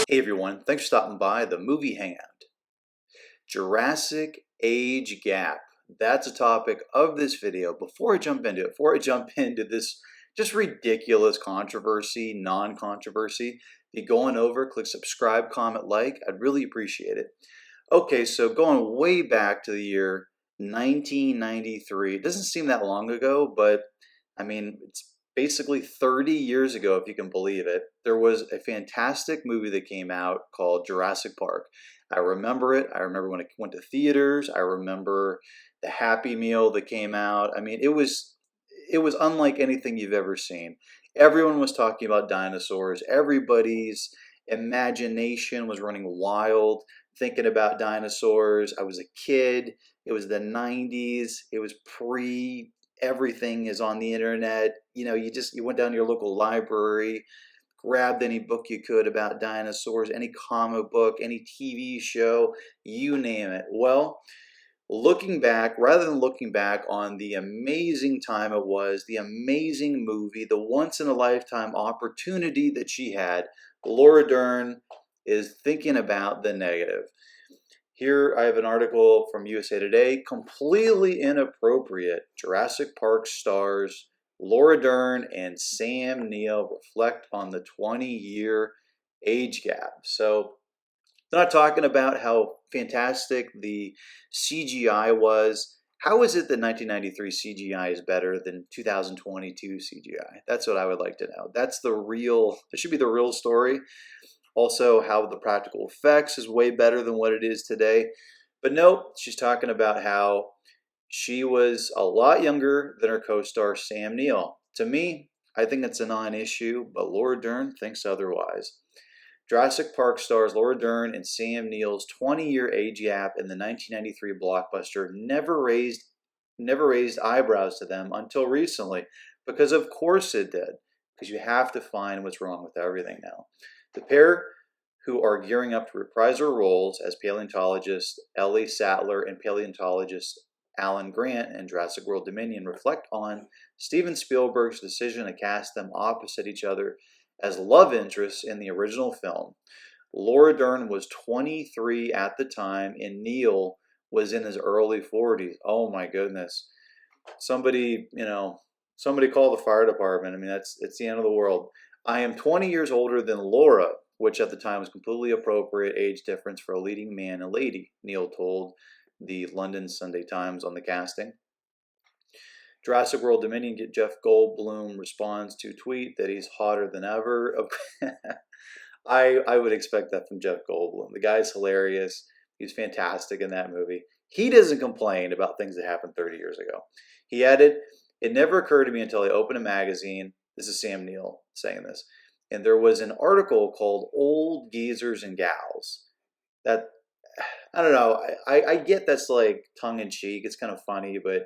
Hey everyone, thanks for stopping by the movie Hangout. Jurassic age gap. That's a topic of this video. Before I jump into it, before I jump into this just ridiculous controversy, non-controversy, if you go on over, click subscribe, comment, like, I'd really appreciate it. Okay, so going way back to the year 1993, it doesn't seem that long ago, but I mean, it's basically 30 years ago, if you can believe it. There was a fantastic movie that came out called Jurassic Park. I remember it. I remember when it went to theaters. I remember the Happy Meal that came out. I mean, it was unlike anything you've ever seen. Everyone was talking about dinosaurs. Everybody's imagination was running wild thinking about dinosaurs. I was a kid. It was the 90s. It was pre everything is on the internet. You went down to your local library, grabbed any book you could about dinosaurs, any comic book, any TV show, you name it. Well, looking back, rather than looking back on the amazing time it was, the amazing movie, the once in a lifetime opportunity that she had, Laura Dern is thinking about the negative. Here I have an article from USA Today, completely inappropriate. Jurassic Park stars Laura Dern and Sam Neill reflect on the 20-year age gap. So they're not talking about how fantastic the CGI was. How is it that 1993 CGI is better than 2022 CGI? That's what I would like to know. That should be the real story. Also, how the practical effects is way better than what it is today. But nope, she's talking about how she was a lot younger than her co-star Sam Neill. To me, I think it's a non-issue, but Laura Dern thinks otherwise. Jurassic Park stars Laura Dern and Sam Neill's 20-year age gap in the 1993 blockbuster never raised eyebrows to them until recently, because of course it did, because you have to find what's wrong with everything now. The pair, who are gearing up to reprise their roles as paleontologist Ellie Sattler and paleontologist Alan Grant in Jurassic World Dominion, reflect on Steven Spielberg's decision to cast them opposite each other as love interests in the original film. Laura Dern was 23 at the time, and Neil was in his early 40s. Oh my goodness. Somebody call the fire department. I mean, it's the end of the world. I am 20 years older than Laura, which at the time was completely appropriate age difference for a leading man and lady, Neil told the London Sunday Times on the casting. Jurassic World Dominion, Jeff Goldblum responds to a tweet that he's hotter than ever. I would expect that from Jeff Goldblum. The guy's hilarious. He's fantastic in that movie. He doesn't complain about things that happened 30 years ago. He added, "It never occurred to me until I opened a magazine." This is Sam Neill saying this. "And there was an article called Old Geezers and Gals." That, I don't know. I get that's like tongue in cheek. It's kind of funny, but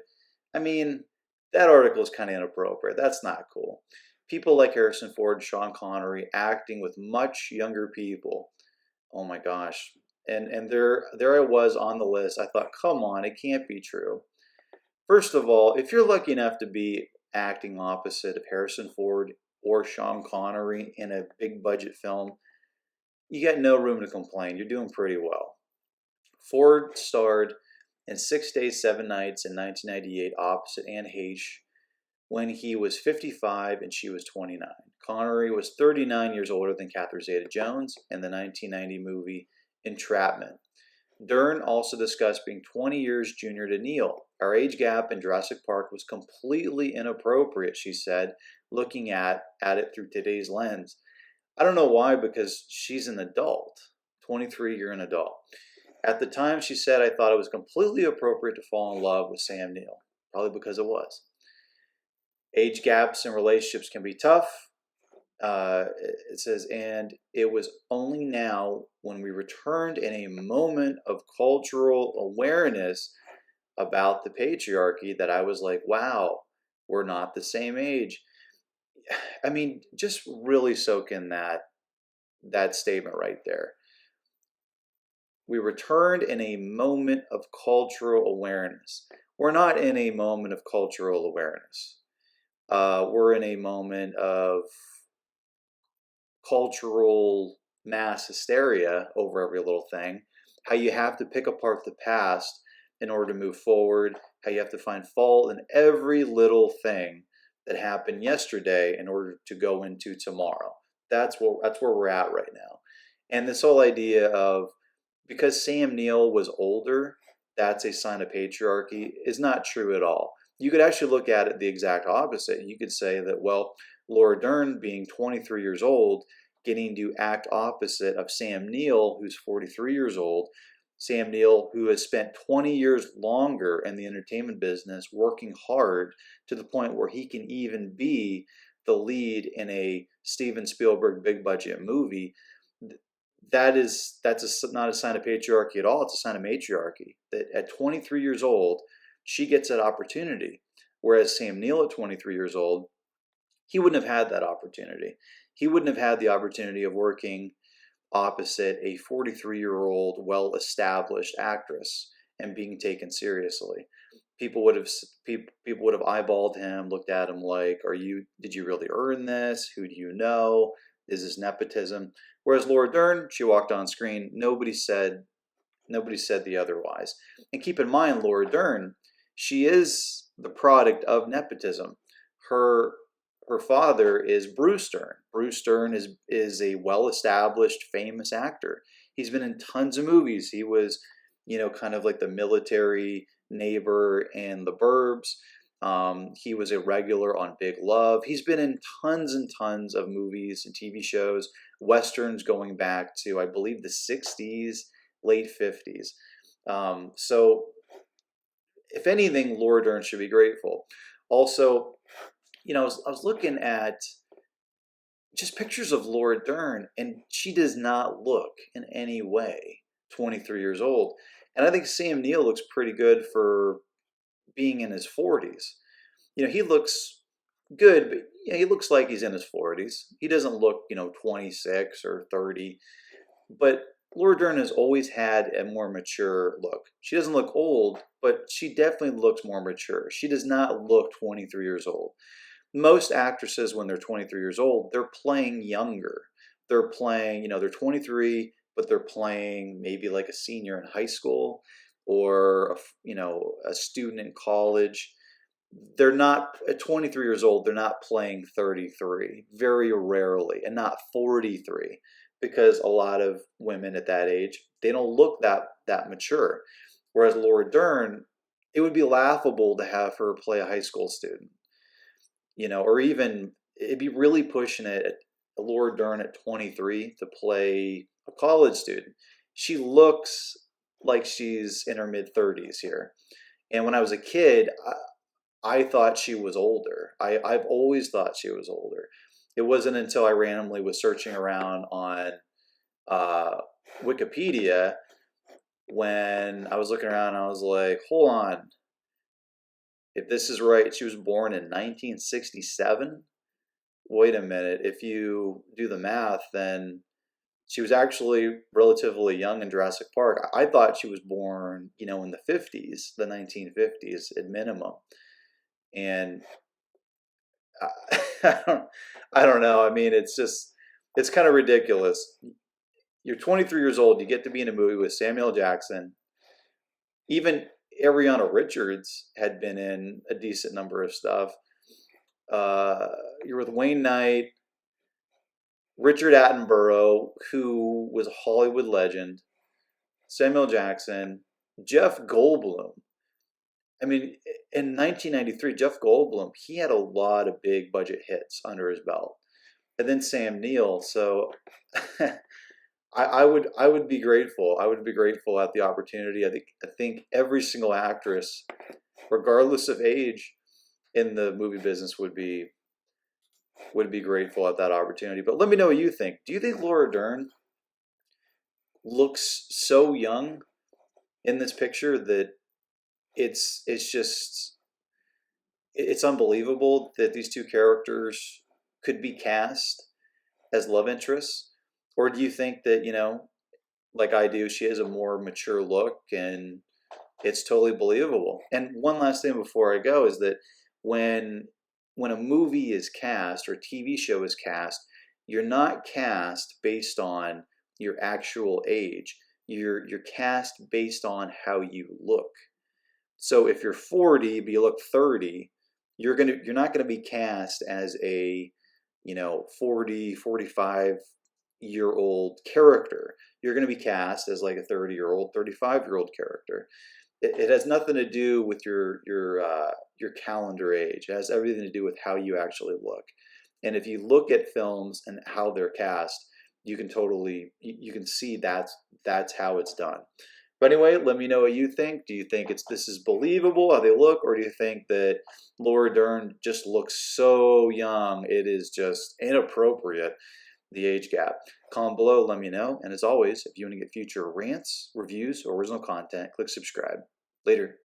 I mean, that article is kind of inappropriate. That's not cool. People like Harrison Ford, Sean Connery acting with much younger people. Oh my gosh. And there I was on the list. I thought, come on, it can't be true. First of all, if you're lucky enough to be acting opposite of Harrison Ford or Sean Connery in a big budget film, you got no room to complain. You're doing pretty well. Ford starred in 6 Days, 7 Nights in 1998 opposite Anne Heche when he was 55 and she was 29. Connery was 39 years older than Catherine Zeta-Jones in the 1990 movie Entrapment. Dern also discussed being 20 years junior to Neil. "Our age gap in Jurassic Park was completely inappropriate," she said, looking at it through today's lens. I don't know why, because she's an adult. 23, you're an adult. "At the time," she said, "I thought it was completely appropriate to fall in love with Sam Neill." Probably because it was. Age gaps in relationships can be tough. It says, "And it was only now when we returned in a moment of cultural awareness about the patriarchy that I was like, wow, we're not the same age." I mean, just really soak in that statement right there. We returned in a moment of cultural awareness. We're not in a moment of cultural awareness. We're in a moment of cultural mass hysteria over every little thing, how you have to pick apart the past in order to move forward, how you have to find fault in every little thing that happened yesterday in order to go into tomorrow. That's where we're at right now. And this whole idea of because Sam Neill was older, that's a sign of patriarchy is not true at all. You could actually look at it the exact opposite. You could say that, well, Laura Dern being 23 years old, getting to act opposite of Sam Neill, who's 43 years old, Sam Neill, who has spent 20 years longer in the entertainment business, working hard to the point where he can even be the lead in a Steven Spielberg big budget movie. Not a sign of patriarchy at all. It's a sign of matriarchy. That at 23 years old, she gets that opportunity, whereas Sam Neill at 23 years old, he wouldn't have had that opportunity. He wouldn't have had the opportunity of working opposite a 43-year-old well-established actress and being taken seriously. People would have eyeballed him, looked at him like, did you really earn this? Who do you know? Is this nepotism? Whereas Laura Dern, she walked on screen, nobody said the otherwise. And keep in mind, Laura Dern, she is the product of nepotism. Her father is Bruce Dern. Bruce Dern is a well-established, famous actor. He's been in tons of movies. He was, kind of like the military neighbor in The Burbs. He was a regular on Big Love. He's been in tons and tons of movies and TV shows, westerns going back to, I believe, the 60s, late 50s. So, if anything, Laura Dern should be grateful. Also, I was looking at just pictures of Laura Dern, and she does not look in any way 23 years old. And I think Sam Neill looks pretty good for being in his 40s. He looks good, but he looks like he's in his 40s. He doesn't look, 26 or 30. But Laura Dern has always had a more mature look. She doesn't look old, but she definitely looks more mature. She does not look 23 years old. Most actresses, when they're 23 years old, they're playing younger. They're playing, they're 23, but they're playing maybe like a senior in high school or, a student in college. They're not, at 23 years old, they're not playing 33, very rarely, and not 43, because a lot of women at that age, they don't look that mature. Whereas Laura Dern, it would be laughable to have her play a high school student. Or even it'd be really pushing it at Laura Dern at 23 to play a college student. She looks like she's in her mid-30s here. And when I was a kid, I thought she was older. I've always thought she was older. It wasn't until I randomly was searching around on Wikipedia when I was looking around and I was like, hold on. If this is right, she was born in 1967. Wait a minute. If you do the math, then she was actually relatively young in Jurassic Park. I thought she was born, in the 50s, the 1950s at minimum. And I don't know. I mean, it's kind of ridiculous. You're 23 years old. You get to be in a movie with Samuel Jackson. Even Ariana Richards had been in a decent number of stuff. You're with Wayne Knight, Richard Attenborough, who was a Hollywood legend, Samuel Jackson, Jeff Goldblum. I mean, in 1993, Jeff Goldblum, he had a lot of big budget hits under his belt. And then Sam Neill. So I would be grateful. I would be grateful at the opportunity. I think every single actress, regardless of age, in the movie business would be grateful at that opportunity. But let me know what you think. Do you think Laura Dern looks so young in this picture that it's unbelievable that these two characters could be cast as love interests? Or do you think that, like I do, she has a more mature look and it's totally believable? And one last thing before I go is that when a movie is cast or a TV show is cast, you're not cast based on your actual age. You're cast based on how you look. So if you're 40 but you look 30, you're not gonna be cast as a 40, 45-year old character. You're gonna be cast as like a 30-year-old, 35-year-old character. It has nothing to do with your calendar age. It has everything to do with how you actually look. And if you look at films and how they're cast, you can you can see that's how it's done. But anyway, let me know what you think. Do you think this is believable how they look, or do you think that Laura Dern just looks so young it is just inappropriate, the age gap? Comment below, let me know. And as always, if you want to get future rants, reviews, or original content, click subscribe. Later.